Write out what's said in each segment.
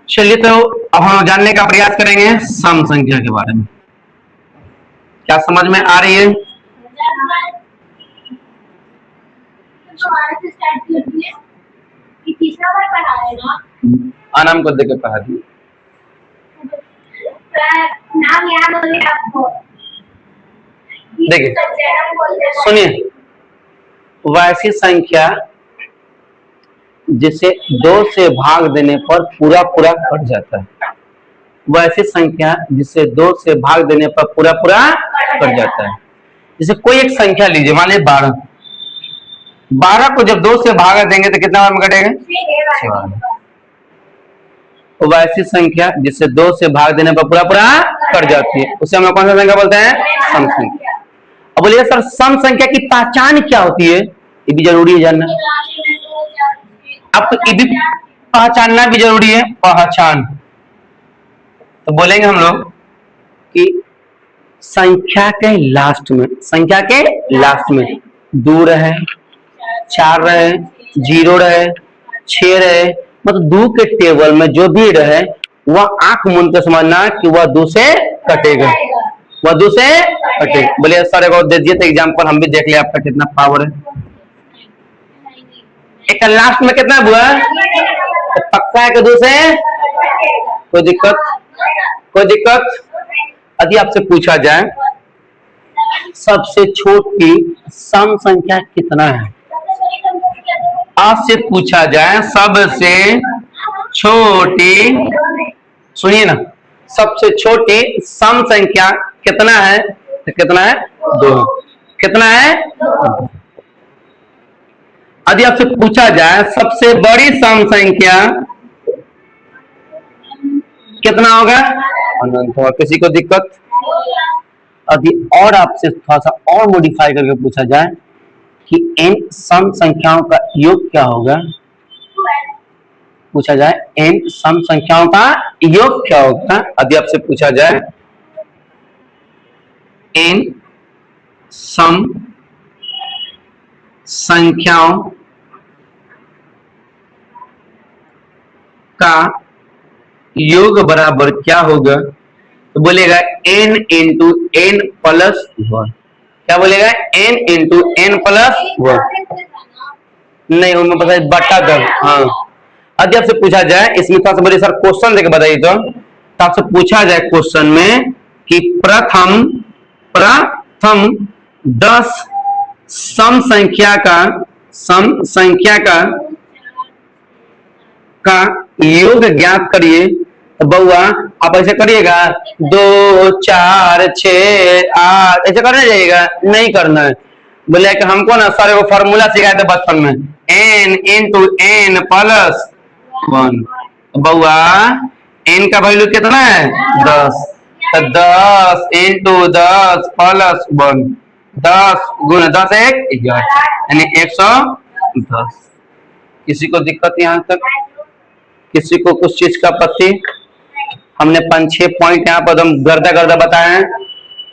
चलिए, तो अब हम जानने का प्रयास करेंगे सम संख्या के बारे में। क्या समझ में आ रही है? नाम को देकर पढ़ा दिए। देखिए, सुनिए, वैसी संख्या जिसे 2 से भाग देने पर पूरा पूरा कट जाता है। वैसी संख्या जिसे 2 से भाग देने पर पूरा पूरा कट जाता है। जैसे कोई एक संख्या लीजिए, मान लीजिए 12। 12 को जब 2 से भाग देंगे तो कितना बार में कटेगा? 6 बार में। तो वैसी संख्या जिसे 2 से भाग देने पर पूरा पूरा कट जाती है, उसे हम लोग कौन सा संख्या बोलते हैं? सम संख्या। अब बोलिए सर, सम संख्या की पहचान क्या होती है? ये भी जरूरी है जानना। आपको ये भी पहचानना भी जरूरी है, पहचान। तो बोलेंगे हम लोग कि संख्या के लास्ट में 2 रहे, 4 रहे, 0 रहे, 6 रहे, मतलब 2 के टेबल में जो भी रहे वह आंख मूंद के समझना कि वह 2 से कटेगा, वह 2 से कटेगा। बोलिए सर एक और दे दीजिए तो एग्जाम्पल हम भी देख ले आपका कितना पावर है। एक लास्ट में कितना हुआ? तो पक्का है कि 2 से कोई दिक्कत? यदि आपसे पूछा जाए सबसे छोटी सम संख्या कितना है, आपसे पूछा जाए सबसे छोटी, सुनिए ना, सबसे छोटी सम संख्या कितना है, तो कितना है? 2। कितना है? यदि आपसे पूछा जाए सबसे बड़ी सम संख्या कितना होगा? अनंत होगा। किसी को दिक्कत? यदि और आपसे थोड़ा सा और मॉडिफाई करके पूछा जाए कि n सम संख्याओं का योग क्या होगा, पूछा जाए n सम संख्याओं का योग क्या होगा, यदि आपसे पूछा जाए n सम संख्याओं का योग बराबर क्या होगा, तो बोलेगा n इंटू n प्लस 1। क्या बोलेगा? n into n plus 1। नहीं, उनमें पता है बटा 10। हाँ, यदि आपसे पूछा जाए, इसमें थोड़ा सा बड़े सर क्वेश्चन देके बताइए तो आपसे पूछा जाए क्वेश्चन में कि प्रथम 10 सम संख्या का योग ज्ञात करिए, तो बउआ आप ऐसे करिएगा 2 4 6 8 ऐसे करने जाइएगा? नहीं करना है। बोले कि हमको ना सर वो फॉर्मूला सिखाए थे बचपन में, n इंटू n प्लस 1। बउआ n का वैल्यू कितना है? 10। तो 10 इंटू 10 प्लस 1, 10 गुना 10 1 11, यानी 110। किसी को दिक्कत यहाँ तक? किसी को कुछ चीज का पति? हमने 5-6 पॉइंट यहाँ पर हम गर्दा बताए हैं।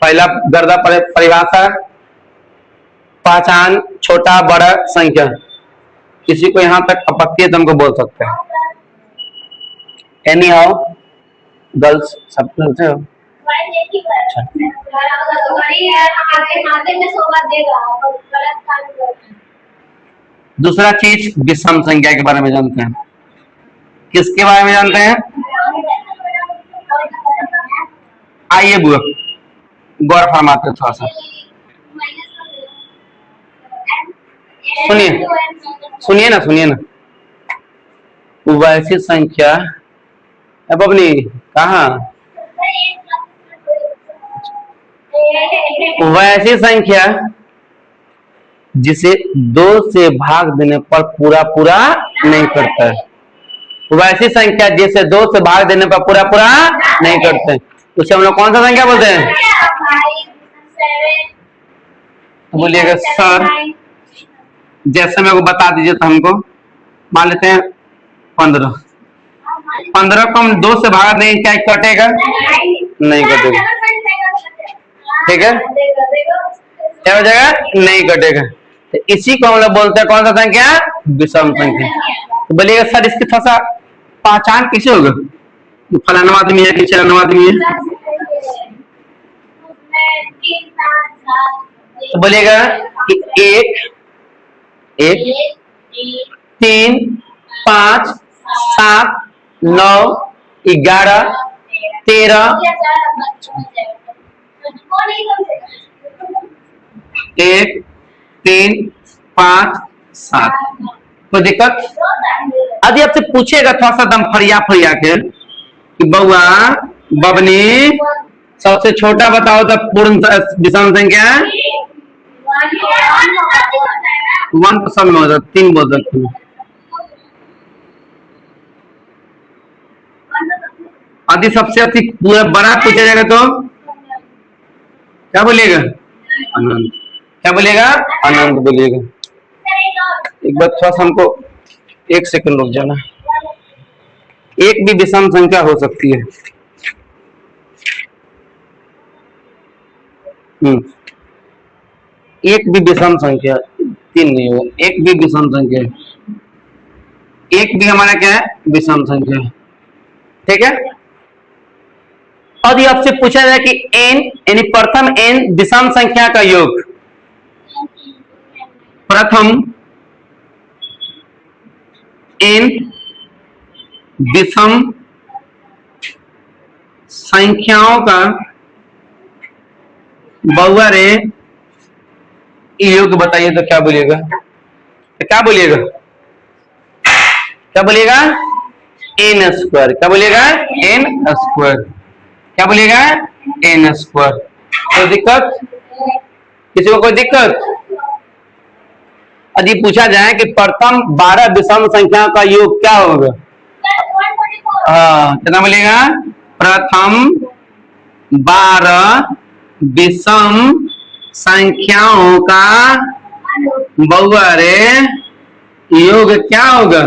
पहला गर्दा परिभाषा, पहचान, छोटा बड़ा संख्या। किसी को यहाँ तक आपत्ति है तो हमको बोल सकते हैं। एनी हाउ गर्ल्स सब बोलते हो? दूसरा चीज विषम संख्या के बारे में जानते हैं। किसके बारे में जानते हैं? आइए बुआ गौर फरमाते थोड़ा सा। सुनिए ना। वैसी संख्या बबली कहाँ? वैसी संख्या जिसे 2 से भाग देने पर पूरा पूरा नहीं करता है। वैसी संख्या जिसे 2 से भाग देने पर पूरा पूरा नहीं करते, उसे हम लोग कौन सा संख्या बोलते हैं? बोलिएगा सर जैसे मेरे को बता दीजिए तो हमको। मान लेते हैं 15 को हम 2 से भाग देंगे, क्या कटेगा? नहीं कटेगा। ठीक है, क्या हो जाएगा? नहीं कटेगा। तो इसी को हम लोग बोलते हैं कौन सा संख्या? विषम संख्या। तो बोलिएगा सर इसकी थोड़ा सा पहचान कैसे होगा? फलाना आदमी है कि चलाना आदमी है, तो बोलेगा कि 1 3 5 7 9 11 13 1 3 5 7। कोई दिक्कत? यदि आपसे पूछेगा थोड़ा सा दम फरिया फरिया के कि बउआ बबनी सबसे छोटा बताओ तो पूर्ण विषम संख्या 1 तो सब में होता, 3 बोल सकते हैं। यदि सबसे अधिक बड़ा पूछा जाएगा तो क्या बोलेगा? अनंत। क्या बोलेगा? अनंत बोलेगा। एक बार थोड़ा सा हमको 1 सेकंड रुक जाना। एक भी विषम संख्या हो सकती है। एक भी विषम संख्या, 3 नहीं हो, एक भी विषम संख्या, एक भी हमारा क्या है? विषम संख्या। ठीक है। और ये आपसे पूछा जाए कि n यानी प्रथम n विषम संख्या का योग, प्रथम n विषम संख्याओं का बउआ रे योग बताइए, तो क्या बोलिएगा? क्या बोलिएगा? क्या बोलिएगा? n square. क्या बोलिएगा? n square. क्या बोलिएगा? n square. कोई दिक्कत? किसी को कोई दिक्कत? यदि पूछा जाए कि प्रथम 12 विषम संख्या का योग क्या होगा? हाँ, कितना बोलिएगा? प्रथम 12 विषम संख्याओं का बउआ रे योग क्या होगा?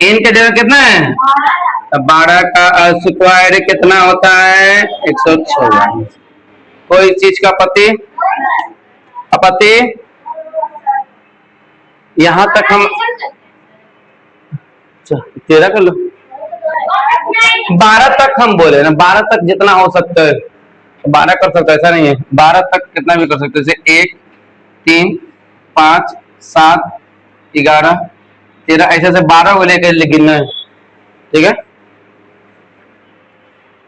n के जगह कितना है? 12 का स्क्वायर कितना होता है? 144। कोई चीज का आपत्ति? यहां तक हम 13 कर लो, 12 तक हम बोले ना, 12 तक जितना हो सकता है 12 कर सकते, ऐसा नहीं है। 12 तक कितना भी कर सकते, जैसे 1 3 5 7 11 13, ऐसे से 12 को लेकर गिनना है। ठीक है।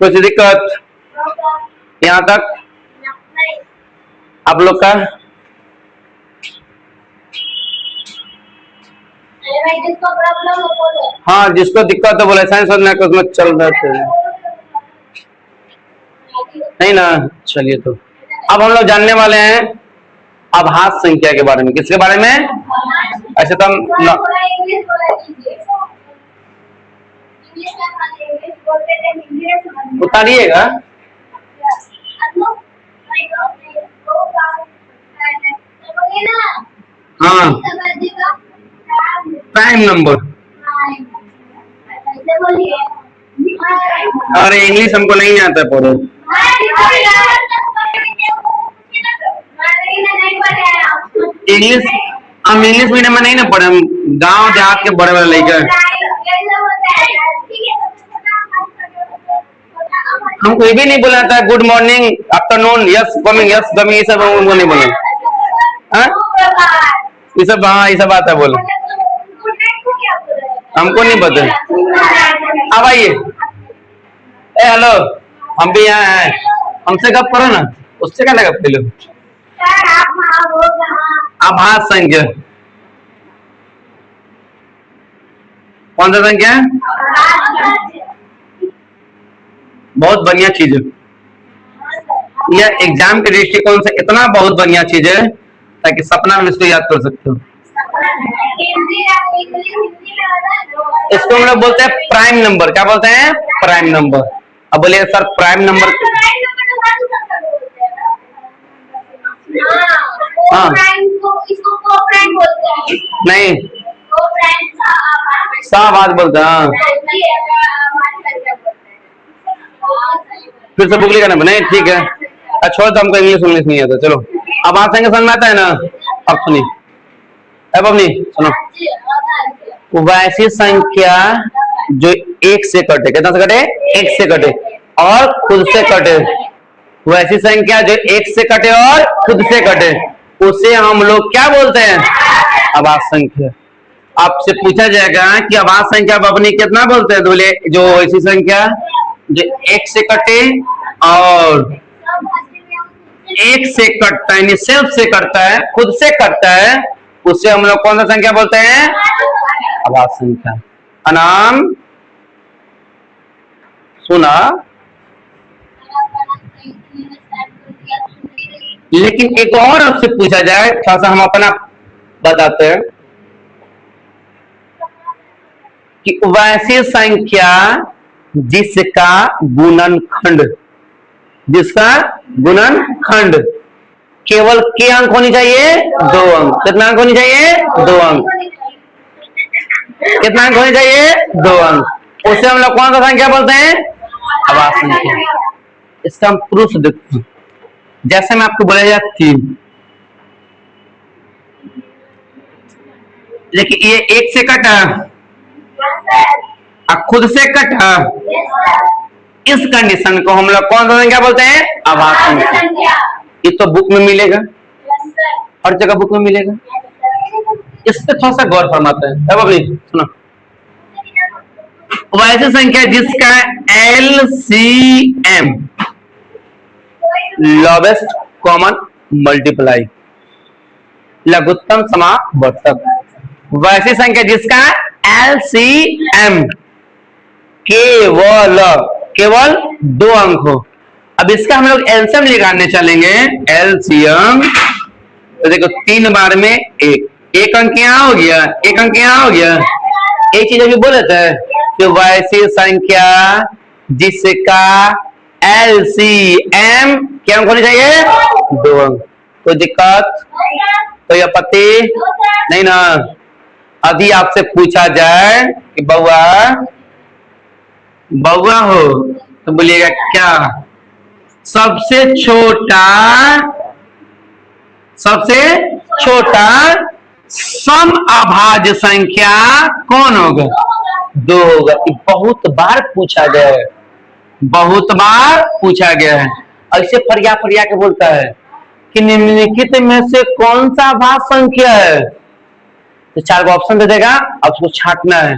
कुछ दिक्कत? यहाँ तक आप लोग का? हाँ, जिसको दिक्कत है बोले, साइंस सोचना कि उसमें चल रहा है नहीं ना। चलिए, तो अब हम लोग जानने वाले हैं आभास संख्या के बारे में। किसके बारे में? ऐसे तो हम उतारिएगा। हाँ, प्राइम नंबर। अरे इंग्लिश हमको नहीं आता पढ़ो। इंग्लिश हम इंग्लिश मीडियम में नहीं ना पढ़े, हम गांव देहात के बड़े बड़े लड़के। हमको ये भी नहीं बोला था good morning, afternoon, yes coming, yes coming, ये सब हमको नहीं बोला। ये सब, हाँ ये सब आता है बोलो, हमको नहीं पता। अब आइए, हेलो, हम भी यहाँ हैं, हमसे गप करो ना, उससे क्या गप कर लो। आभास संख्या कौन सा संख्या है? बहुत बढ़िया चीज है यह, एग्जाम के दृष्टिकोण से इतना बहुत बढ़िया चीज है ताकि सपना में इसको याद कर सकते हो। इसको हम लोग बोलते हैं प्राइम नंबर। क्या बोलते हैं? Prime number. अब बोलिए सर प्राइम नंबर। हाँ, नहीं, शाहबाज बोलते हैं। हाँ, फिर से बुक लिखा नहीं, ठीक है। अच्छा, तो हमको इंग्लिश नहीं आता। चलो, अब आप संख्या समझ में आता है ना? अब सुनिए, अब अपनी सुनो, वैसी संख्या जो एक से कटे, कितना से कटे? एक से कटे और खुद से कटे। वैसी संख्या जो एक से कटे और खुद से कटे उसे हम लोग क्या बोलते हैं? अभाज्य संख्या। आपसे पूछा जाएगा कि अभाज्य संख्या आप अपनी कितना बोलते हैं? बोले जो ऐसी संख्या जो एक से कटे और एक से कटता है, यानी सेल्फ से कटता है, खुद से कटता है, उससे हम लोग कौन सा संख्या बोलते हैं? अभाज्य संख्या। अनाम सुना। लेकिन एक और आपसे पूछा जाए, थोड़ा सा हम अपना बताते हैं कि वैसी संख्या जिसका गुणनखंड, जिसका गुणनखंड केवल के अंक होनी चाहिए? 2 अंक। कितना अंक होनी चाहिए? 2 अंक। कितना अंक होनी चाहिए? 2 अंक। उसे हम लोग कौन सा संख्या बोलते हैं? अभाज्य संख्या। इसका हम प्रूफ देखते हैं। जैसे मैं आपको बोला जाए 3, देखिए ये एक से कटा और खुद से कटा, इस कंडीशन को हम लोग कौन सा संख्या बोलते हैं? अभाज्य संख्या। ये तो बुक में मिलेगा, हर जगह बुक में मिलेगा। इस पे थोड़ा सा गौर फरमाते हैं। अब अभी सुनो, वैसी संख्या जिसका LCM लोवेस्ट कॉमन मल्टीप्लाई, लघुत्तम समावर्तक, वैसी संख्या जिसका LCM केवल 2 अंक हो। अब इसका हम लोग एलसीएम निकालने चलेंगे। LCM तो देखो 3 बार में 1 अंक यहाँ हो गया, 1 अंक यहाँ हो गया। एक चीज अभी बोले थे कि वैसी संख्या जिसका LCM क्या अंक होने चाहिए? 2 अंक। कोई दिक्कत, कोई आपत्ति नहीं ना? अभी आपसे पूछा जाए कि बउआ हो तो बोलिएगा क्या? सबसे छोटा सम अभाज्य संख्या कौन होगा? 2 होगा। बहुत बार पूछा गया है, बहुत बार पूछा गया है। ऐसे फरिया फरिया के बोलता है कि निम्नलिखित में से कौन सा अभाज्य संख्या है? तो 4 ऑप्शन दे देगा, अब उसको छांटना है।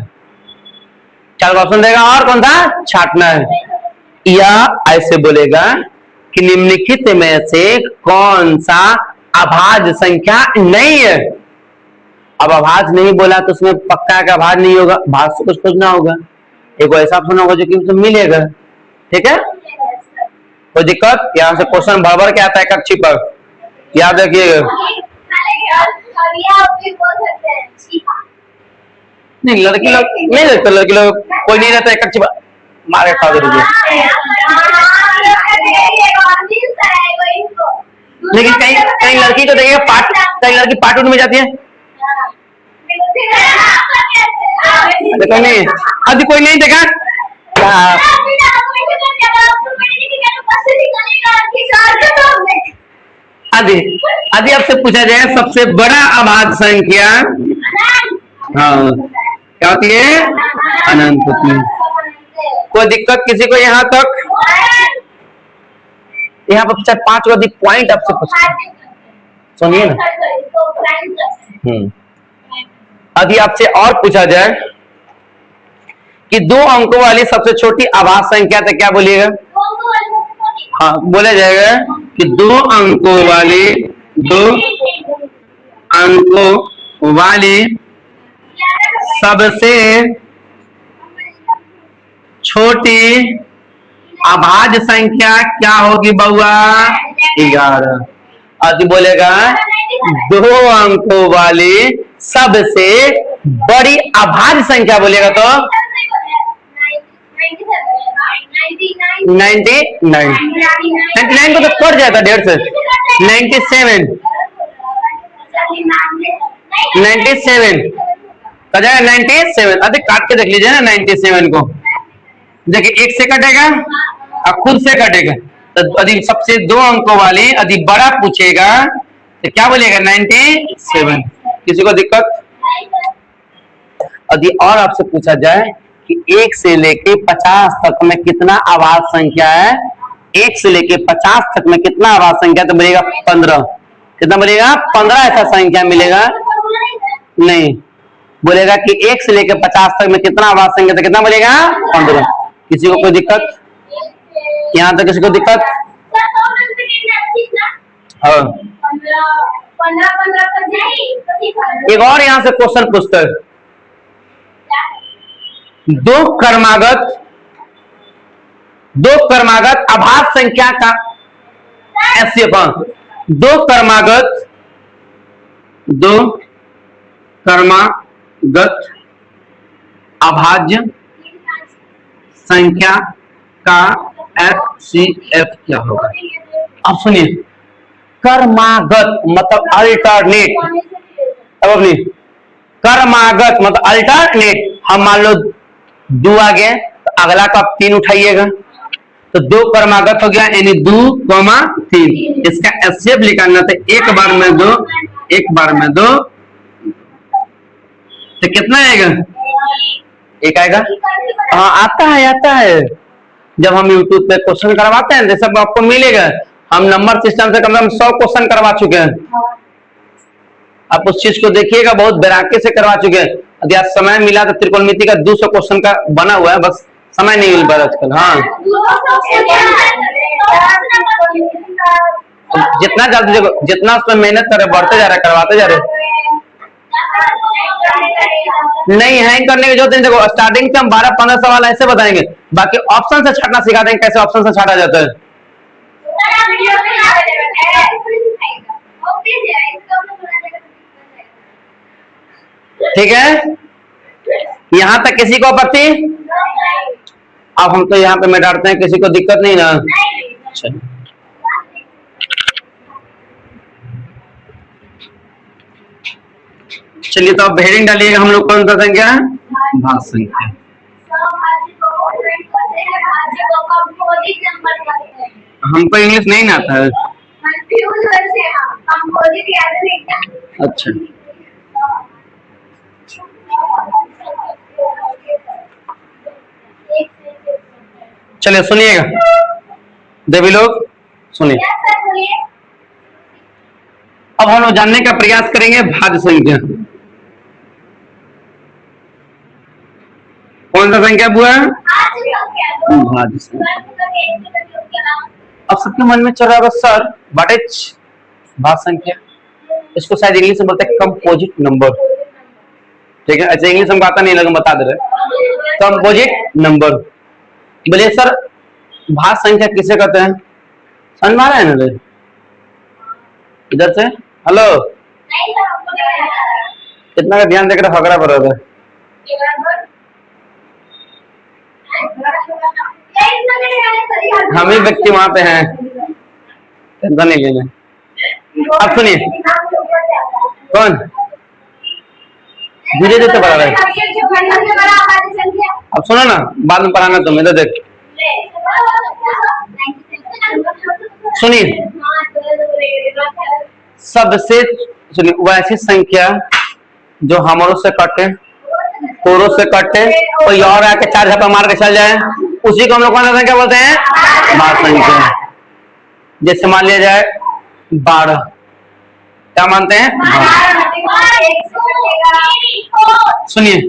4 ऑप्शन देगा और कौन सा छांटना है। या ऐसे बोलेगा कि निम्नलिखित में से कौन सा अभाज्य संख्या नहीं है। अब अभाज्य नहीं बोला तो उसमें पक्का का अभाज्य नहीं होगा, भाज्य से कुछ खोजना होगा। एक ऐसा ऑप्शन होगा जो कि उसमें मिलेगा। ठीक है, कोई दिक्कत? यहाँ से क्वेश्चन भर के आता है कक्षी पर, याद रखिएगा। नहीं लड़की लोग नहीं रहते, लड़की लोग कोई नहीं रहता है कक्षी पर, मारे खा दे। लेकिन कहीं लड़की को देखिए कहीं लड़की पार्ट 1 में जाती है। देखो नहीं, अभी कोई नहीं देखा। आदि आपसे पूछा जाए सबसे बड़ा अभाज्य संख्या, हाँ क्या होती है? अनंत होती है। कोई दिक्कत किसी को यहाँ तक? यहाँ पर 4-5 अधिक पॉइंट आपसे पूछा, सुनिए ना। अभी आपसे और पूछा जाए कि 2 अंकों वाली सबसे छोटी अभाज्य संख्या तो क्या बोलिएगा? हाँ बोला जाएगा कि 2 अंकों वाली सबसे छोटी अभाज्य संख्या क्या होगी बउआ? 11। आज बोलेगा 2 अंकों वाली सबसे बड़ी अभाज्य संख्या बोलेगा तो 99 को तो कट जाता 1.5 से 97 का जाएगा 97। अभी काट के देख लीजिए ना 97 को। देखिए 1 से कटेगा और खुद से कटेगा तो यदि सबसे 2 अंकों वाली यदि बड़ा पूछेगा तो क्या बोलेगा? 97। किसी को दिक्कत? यदि और आपसे पूछा जाए कि 1 से लेके 50 तक में कितना आवाज संख्या है। 1 से लेके 50 तक में कितना आवाज संख्या, तो मिलेगा 15। कितना मिलेगा? 15 ऐसा संख्या मिलेगा। नहीं, बोलेगा कि 1 से लेके 50 तक में कितना आवाज संख्या, तो कितना मिलेगा? 15। किसी को कोई दिक्कत? यहाँ तक किसी को दिक्कत? हाँ। एक और यहाँ से क्वेश्चन पूछते हैं, दो क्रमागत आभास संख्या का ऐसे दो क्रमागत अभाज्य संख्या का HCF क्या होगा? अब सुनिए, क्रमागत मतलब अल्टरनेट। अब अपनी क्रमागत मतलब अल्टरनेट। हम मान लो 2 आ गए तो अगला का 3 उठाइएगा, तो 2 क्रमागत हो गया, यानी 2, 3। इसका एचसीएफ निकालना तो एक बार में 2 तो कितना आएगा? 1 आएगा। हाँ, आता है। जब हम YouTube पे क्वेश्चन करवाते हैं जैसे आपको मिलेगा, हम नंबर सिस्टम से कम से कम 100 क्वेश्चन करवा चुके हैं। आप उस चीज को देखिएगा, बहुत बेराके से करवा चुके हैं। यदि आज समय मिला तो त्रिकोणमिति का 200 क्वेश्चन का बना हुआ है, बस समय नहीं मिल पा रहा आजकल। हाँ, जितना जल्दी जितना उसमें मेहनत करे, बढ़ते जा रहे, करवाते जा रहे। नहीं, हैंग करने की जरूरत नहीं। देखो, स्टार्टिंग से हम 12-15 सवाल ऐसे बताएंगे, बाकी ऑप्शन से छाटना सिखा देंगे, कैसे ऑप्शन से छाटा जाता है। ठीक है, यहां तक किसी को आपत्ति? अब हम तो यहाँ पे मिटाते हैं, किसी को दिक्कत नहीं ना? चलिए, तो अब हेडिंग डालिएगा। हम लोग कौन सा संख्या है? भाज्य संख्या। हमको इंग्लिश नहीं आता है। अच्छा, चलिए सुनिएगा, देवी लोग सुनिए। अब हम लोग जानने का प्रयास करेंगे भाज्य संख्या। कौन सा संख्या बुआ? भाज्य संख्या। अब सबके मन में चल रहा है सर व्हाट इज भाज्य संख्या? इसको शायद इंग्लिश में बोलते हैं कंपोजिट नंबर। ठीक है, अच्छा इंग्लिश हमको आता नहीं, लगा बता दे रहे। Composite number. बोलिए सर, भाज्य संख्या किसे कहते हैं? समझ में आ रहा है ना? इधर से हेलो, कितना का ध्यान देकर फकरा पर होगा। हम ही व्यक्ति वहां पे हैं, चिंता नहीं लेना। अब सुनिए, कौन धीरे धीरे पढ़ा रहा है? अब सुनो ना, बाद में पढ़ाना तुम। इधर देख, सुनिए, सबसे सुनिए, वैसी संख्या जो हमरों से कटे, तोरों से कटे, कोई और आके 4 झपा मार के चल जाए, उसी को हम लोग कौन सा संख्या बोलते हैं? भाज्य संख्या। जैसे मान लिया जाए 12, क्या मानते हैं? सुनिए,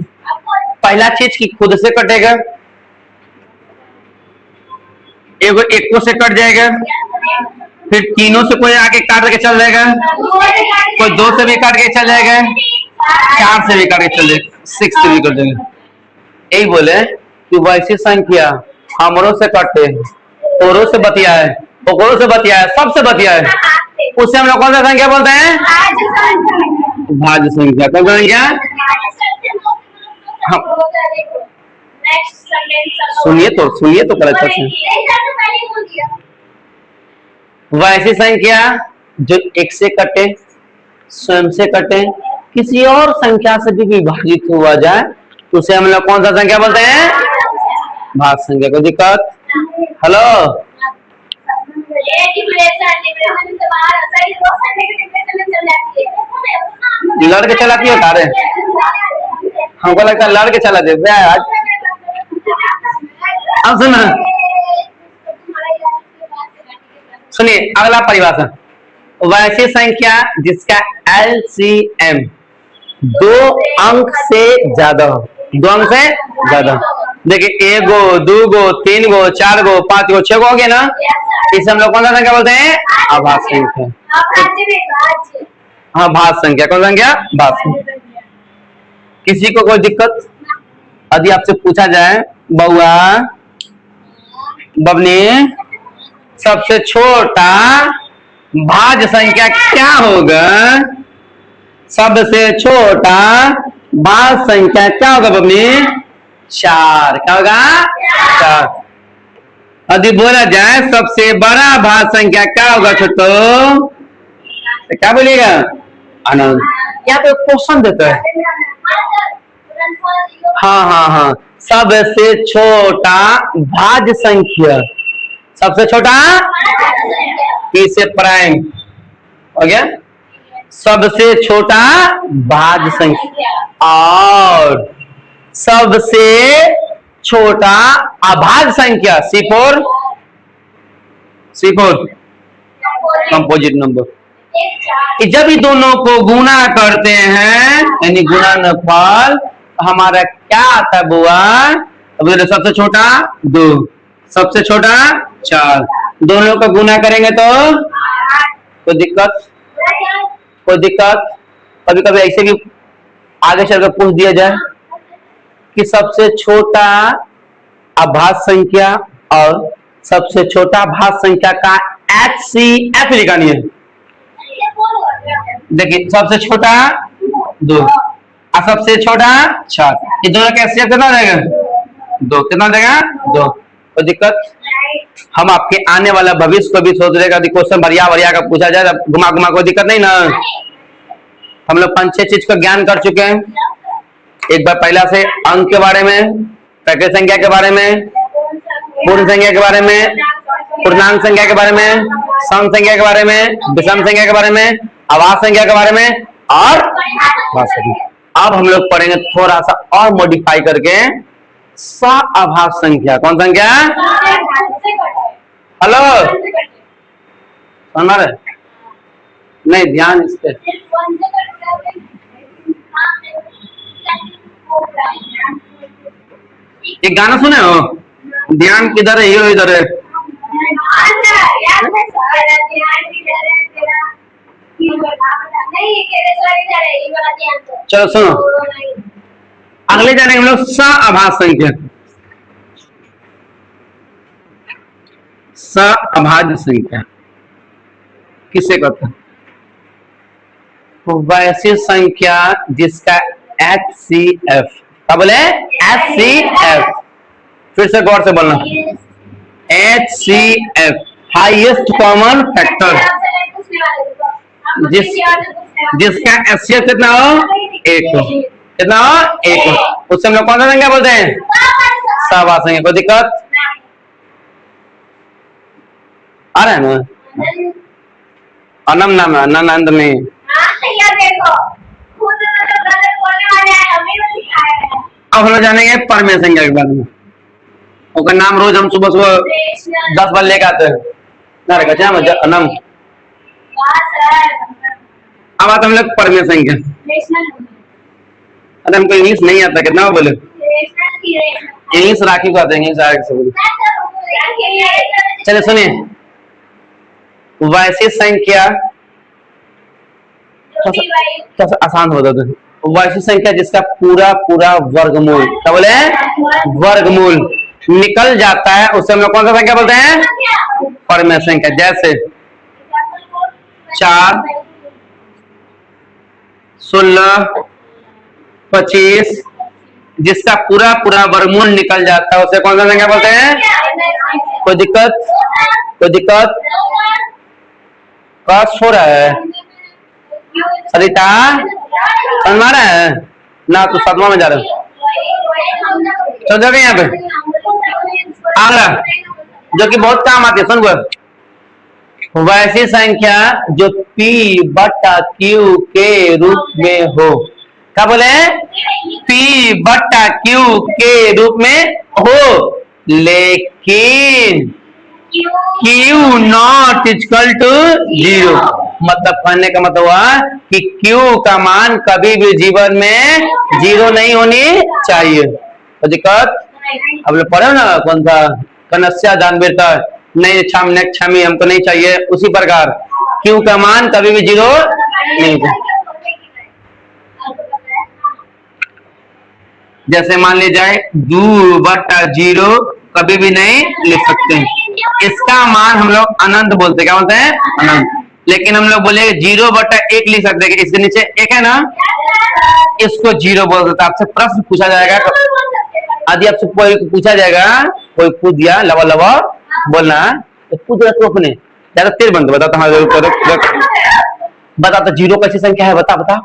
पहला चीज की खुद से कटेगा, एगो 1 से कट जाएगा, फिर 3 से कोई आके काट के चल जाएगा, कोई 2 से भी काट के चल जाएगा, 4 से भी काट के चल जाएगा, 6 से भी कट जाएगा। यही बोले कि वैसी संख्या हमरों से कटे, औरों से बतियाए, ओकरों से बतियाए, सबसे बतियाए, उसे हम लोग कौन सा संख्या बोलते हैं? भाज्य संख्या। कौन सा संख्या? सुनिए तो करेक्ट है। वैसी संख्या जो 1 से कटे, स्वयं से कटे, किसी और संख्या से भी विभाजित हुआ जाए, तो उसे हम लोग कौन सा संख्या बोलते हैं? भाज्य संख्या। कोई दिक्कत? हेलो, लड़के चलाती है कारे? हमको लगता है लड़के चलाते आज। अब सुना, सुनिए अगला परिभाषा, वैसी संख्या जिसका LCM 2 अंक से ज्यादा हो, 2 अंक से ज्यादा। देखिए 1 गो, 2 गो, 3 गो, 4 गो, 5 गो, 6 गो हो गया ना, इसे हम लोग कौन सा संख्या बोलते हैं? आभास संख्या। हाँ भाज्य संख्या, कौन संख्या? भाज्य संख्या। किसी को कोई दिक्कत यदि आपसे पूछा जाए बउआ बबनी सबसे छोटा भाज्य संख्या क्या होगा? सबसे छोटा भाज्य संख्या क्या होगा बबनी? 4। क्या होगा? 4। यदि बोला जाए सबसे बड़ा भाज्य संख्या क्या होगा छोटो, तो क्या बोलिएगा? आनंद। यहाँ पे क्वेश्चन देता है। हाँ, सबसे छोटा भाज्य संख्या, सबसे छोटा इसे प्राइम हो गया, सबसे छोटा भाज्य संख्या और सबसे छोटा अभाज्य संख्या C4 कंपोजिट नंबर। जब ये दोनों को गुना करते हैं यानी गुणनफल, हमारा क्या आता है बुआ? सबसे छोटा 2, सबसे छोटा 4, दोनों को गुना करेंगे तो कोई दिक्कत? कोई दिक्कत? कभी कभी ऐसे भी आगे चलकर पूछ दिया जाए कि सबसे छोटा अभाज्य संख्या और सबसे छोटा भाज्य संख्या का HCF निकालिए। देखिए सबसे छोटा 2 और सबसे छोटा 4, ये दोनों का HCF कितना देगा? 2। कितना देगा? 2। कोई दिक्कत? हम आपके आने वाला भविष्य को भी सोच रहे, क्वेश्चन बढ़िया का पूछा जाए, घुमा कोई दिक्कत नहीं ना। हम लोग 5-6 चीज का ज्ञान कर चुके हैं। एक बार पहला से अंक के बारे में, पैकेज संख्या के बारे में, पूर्ण संख्या के बारे में, पूर्णांक संख्या के बारे में, सम संख्या के बारे में, विषम संख्या के बारे में, आवास संख्या के बारे में और अब हम लोग पढ़ेंगे थोड़ा सा और मॉडिफाई करके सआभाज्य संख्या। कौन संख्या? हेलो सुन रहे? नहीं, ध्यान इस पे। एक गाना सुने हो? ध्यान किधर है? हीरो इधर है। चलो सुनो, अगले जानेंगे हम लोग सआभाज्य संख्या। सआभाज्य संख्या किसे कहते हैं? वैसी संख्या जिसका HCF, क्या बोले? HCF, फिर से गौर से बोलना, HCF हाईएस्ट कॉमन फैक्टर, जिसका HCF कितना हो? 1 हो। कितना हो? 1 हो। उससे हम लोग कौन सा संख्या बोलते हैं? सआभाज्य संख्या। कोई दिक्कत आ रहा है ना? अनम नाम है, नंद नहीं। अब हम लोग जानेंगे परमेय संख्या के बारे में। उसका नाम रोज हम सुबह 10 बार लेकर आते हैं। अनम। अब आते हम लोग परमेय संख्या। अरे हमको इंग्लिश नहीं आता, कितना बोले? इंग्लिश राखी को आते हैं, इंग्लिश आगे से बोले। चलिए सुनिए, वैसी संख्या कैसे आसान हो जाता है। वैसी संख्या जिसका पूरा वर्गमूल, क्या बोले? वर्गमूल निकल जाता है, उससे हम लोग कौन सा संख्या बोलते हैं? परमेय संख्या। जैसे 4, 16, 25, जिसका पूरा वर्गमूल निकल जाता है उसे कौन सा संख्या बोलते हैं? कोई दिक्कत? कोई दिक्कत? कस हो रहा है सरिता? समझ रहा है ना? तू 7वां में जा रहा है। चल जाओगे यहाँ पे अगला जो कि बहुत काम आती है, सुन। वैसी संख्या जो P/Q के रूप में हो, क्या बोले? P/Q के रूप में हो, लेकिन Q नॉट इक्वल टू 0। मतलब कहने का मतलब हुआ कि Q का मान कभी भी जीवन में 0 नहीं होनी चाहिए। तो दिक्कत अब लोग पढ़े ना कौन सा कनस्या जानवीरता नहीं क्षम क्षमी हमको नहीं चाहिए, उसी प्रकार Q का मान कभी भी 0 नहीं चाहिए। जैसे मान ली जाए 2/0 कभी भी नहीं लिख सकते, इसका मान हम लोग अनंत बोलते हैं। क्या बोलते हैं? अनंत। लेकिन हम लोग बोलेंगे 0/1 लिख सकते हैं, इसके नीचे 1 है ना, इसको 0 बोल सकते। आपसे प्रश्न पूछा जाएगा, यदि आपसे कोई पूछा जाएगा, कोई पूछ दिया लवा लवा बोलना तो पूछ रहा तू अपने ज्यादा तेज बनते बता बता तो 0 कैसी संख्या है, बता बता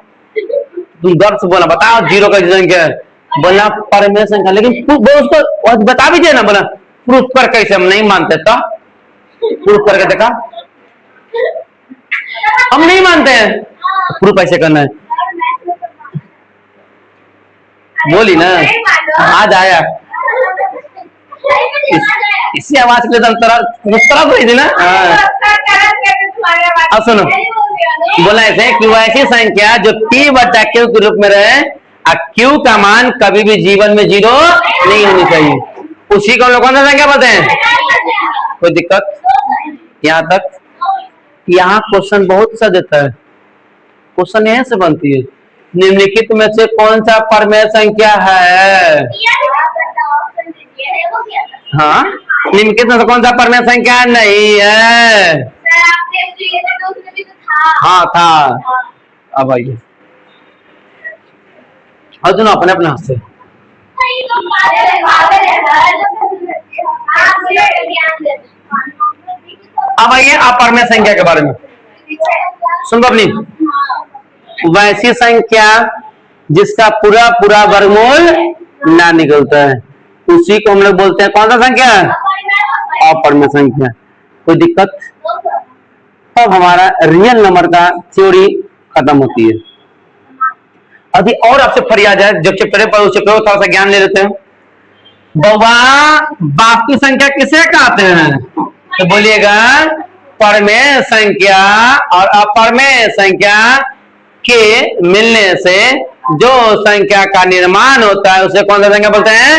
तुम गर्व से बोला बताओ 0 कैसी संख्या है, बोला परमेय संख्या। लेकिन उसको बता भी दे ना, बोला प्रूफ कर कैसे, हम नहीं मानते तो प्रूफ करके देखा, हम नहीं मानते हैं प्रूफ कैसे करना है, बोली ना आज आया इसी आवाज के लिए तरफ रही थी ना। अब सुनो, बोला ऐसे कि वैसी संख्या जो P/Q के रूप में रहे, Q का मान कभी भी जीवन में 0 नहीं होनी चाहिए, उसी को हम लोग कौन सा संख्या बोलते हैं। कोई दिक्कत यहाँ तक? यहाँ क्वेश्चन बहुत सा देता है, क्वेश्चन यहाँ से बनती है, निम्नलिखित में से कौन सा परमेय संख्या है। हाँ, निम्नलिखित में से कौन सा परमेय संख्या नहीं है। हाँ था। अब आइए और दोनों अपने अपने हाथ से अब आइए अपरमेय संख्या के बारे में सुन अपनी। वैसी संख्या जिसका पूरा पूरा वर्गमूल ना निकलता है, उसी को हम लोग बोलते हैं कौन सा संख्या, अपरमेय संख्या। कोई दिक्कत? तब हमारा रियल नंबर का थ्योरी खत्म होती है। अभी और आपसे फरियाद है, जब चैप्टर पर उस चैप्टर थोड़ा सा ज्ञान ले लेते हैं। बउआ बाकी संख्या किसे कहते हैं, तो बोलिएगा परमेय संख्या और अपरमेय संख्या के मिलने से जो संख्या का निर्माण होता है उसे कौन सा संख्या बोलते हैं।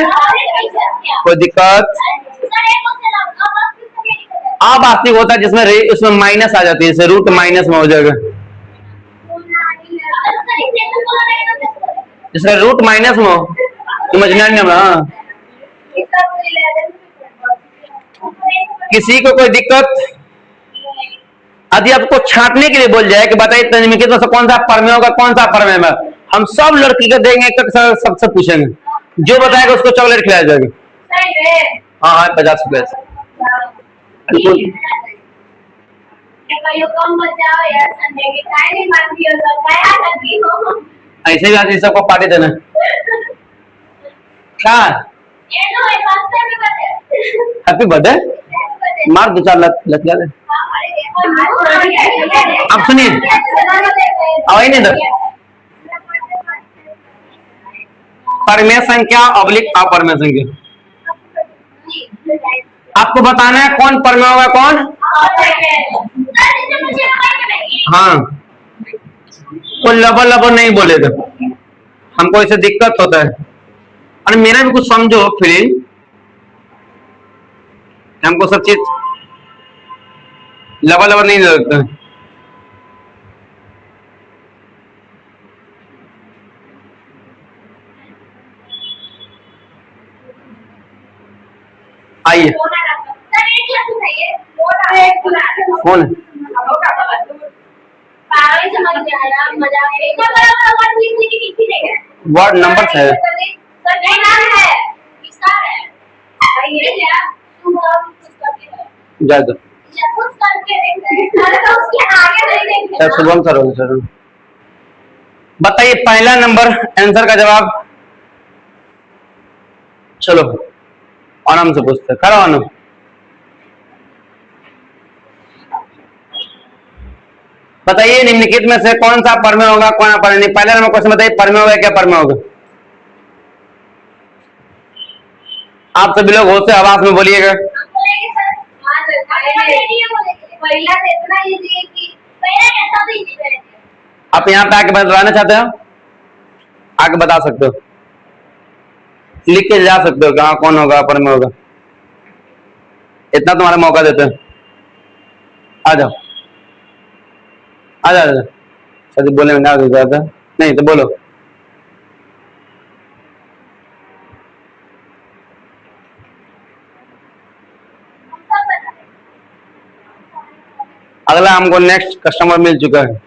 कोई दिक्कत? अवास्तविक होता है जिसमें इसमें माइनस आ जाती है, जैसे रूट माइनस में हो जाएगा, जिसका रूट माइनस में हो, इमेजिनरी नंबर। हाँ, किसी को कोई दिक्कत? यदि आपको छांटने के लिए बोल जाए कि बताइए निम्नलिखित में से कौन सा परमेय होगा, कौन सा अपरमेय में, हम सब लड़की को देंगे, सबसे पूछेंगे, जो बताएगा उसको चॉकलेट खिलाया जाएगा। हाँ हाँ 50 रुपए से। ऐसे भी आज सबको पार्टी देना क्या? हैप्पी बर्थडे मार 2-4 लत दे। आप सुनिए आवाज नहीं दर परमेय संख्या ऑब्लिक अपरमेय संख्या, आपको बताना है कौन परमेय होगा कौन। हाँ, कोई लबर लबर नहीं बोलेगा, हमको इससे दिक्कत होता है। और मेरा भी कुछ समझो फीलिंग, हमको सब चीज लबर लबर नहीं लगता है। आइए फोन वार्ड नंबर है शुभम सर होंगे सर। बताइए पहला नंबर आंसर का जवाब। चलो आराम से पूछते खड़ा आनो। बताइए निम्नलिखित में से कौन सा परमेय होगा कौन अपरमेय नहीं। पहला नंबर क्वेश्चन बताइए परमेय होगा क्या परमेय होगा। आप सभी लोग होश से आवाज में बोलिएगा। आप यहाँ पे आके बताना चाहते हो, आके बता सकते हो, लिख के जा सकते हो कहाँ कौन होगा, पर में होगा। इतना तुम्हारा मौका देते हैं, आ जाओ आ जाओ। शायद बोले में ना जाता नहीं तो बोलो। अगला हमको नेक्स्ट कस्टमर मिल चुका है।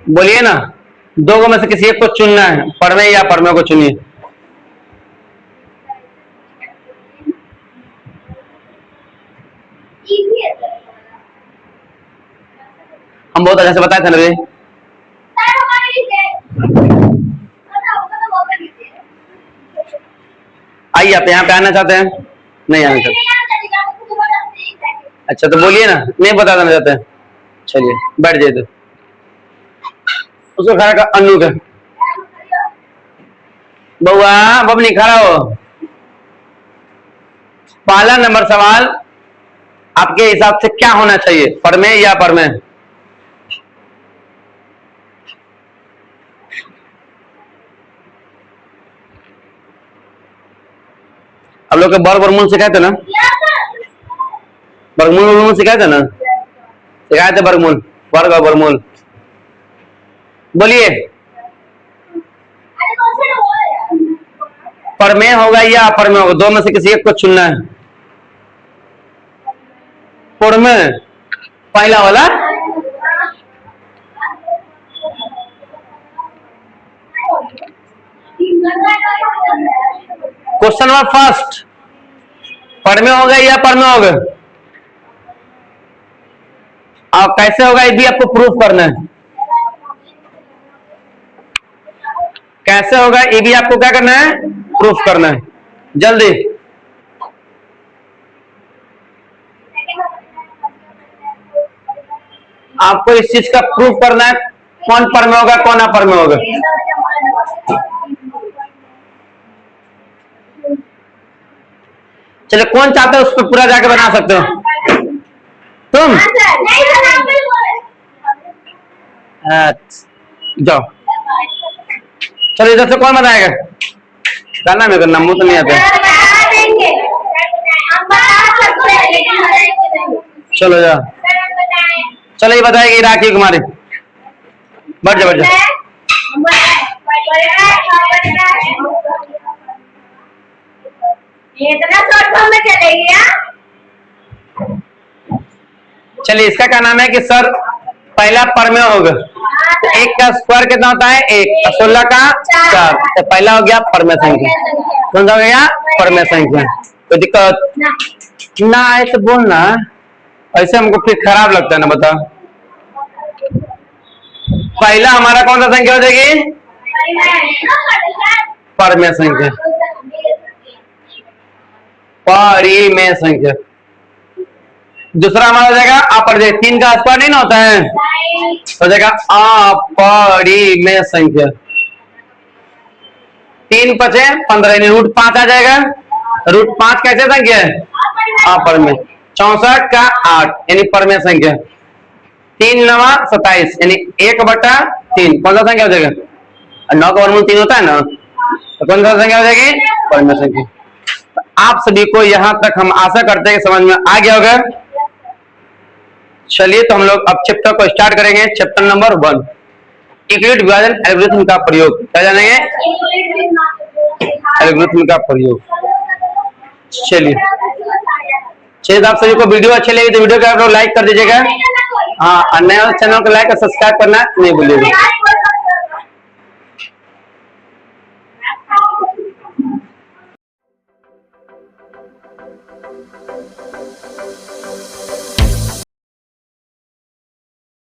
बोलिए ना, दो में से किसी एक को चुनना है, पढ़वे या पढ़वे को चुनिए। हम बहुत अच्छे से बताए थे ना भाई। आइए, आप यहाँ पे आना चाहते हैं? नहीं आना चाहते? अच्छा तो बोलिए ना, नहीं बताना चाहते हैं, चलिए बैठ जाइए। तो उसको खड़ा कर, अन्नू का बउआ बबनी खड़ा हो। पहला नंबर सवाल, आपके हिसाब से क्या होना चाहिए, परमे या परमे? अब लोग बर बरमूल सिखाए थे ना, बरमूल सिखाए थे ना, सिखाए थे बरमूल, वर्ग और बरमूल। बोलिए परमे होगा या अपरमे होगा, दो में से किसी एक को चुनना है। परमे पहला वाला, क्वेश्चन नंबर फर्स्ट, परमे होगा या परमे होगा? और कैसे होगा ये भी आपको प्रूफ करना है। कैसे होगा ये भी आपको क्या करना है, प्रूफ करना है, जल्दी। आपको इस चीज का प्रूफ करना है, कौन परमे होगा कौन अपरमे होगा। चलो कौन चाहते हो उस पर पूरा जाके बना सकते हो तुम? जाओ, चलो इधर से कौन बताएगा? गाना मेरे को नंबर तो नहीं आता। चलो जाओ, चलो ये बताएगी राखी कुमारी, बढ़ जा बढ़ जा। इतना शॉर्ट फॉर्म में चलेगी? चलिए इसका क्या नाम है कि सर पहला परमे होगा, तो एक का स्क्वायर कितना होता है, एक, 16 का 4, तो पहला हो गया परमे संख्या। कौन सा हो गया, परमे संख्या। कोई दिक्कत ना आए तो बोलना, ऐसे हमको फिर खराब लगता है ना, बताओ। पहला हमारा कौन सा संख्या हो जाएगी, परमे संख्या, परिमेय संख्या। दूसरा हमारा हो जाएगा अपरिमेय, 3 का स्क्वायर नहीं ना होता है, हो जाएगा अपरिमेय संख्या। 3 पचे 15 यानी √5 आ जाएगा। √5 कैसे संख्या है, अपरिमेय। 64 का 8 यानी परमेय संख्या। 3 9 27 यानी 1/3 कौन सा संख्या हो जाएगा, 9 का वर्गमूल 3 होता है ना, तो कौन सा संख्या हो जाएगी, परमेय संख्या। आप सभी को यहाँ तक हम आशा करते हैं कि समझ में आ गया होगा। चलिए तो हम लोग अब चैप्टर को स्टार्ट करेंगे। चैप्टर नंबर 1, यूक्लिड विभाजन एल्गोरिथ्म का प्रयोग। क्या जानेंगे, एल्गोरिथ्म का प्रयोग। चलिए आप सभी को वीडियो अच्छी लगी तो वीडियो को आप लोग लाइक कर दीजिएगा। हाँ, नया चैनल को लाइक और सब्सक्राइब करना नहीं भूलिएगा।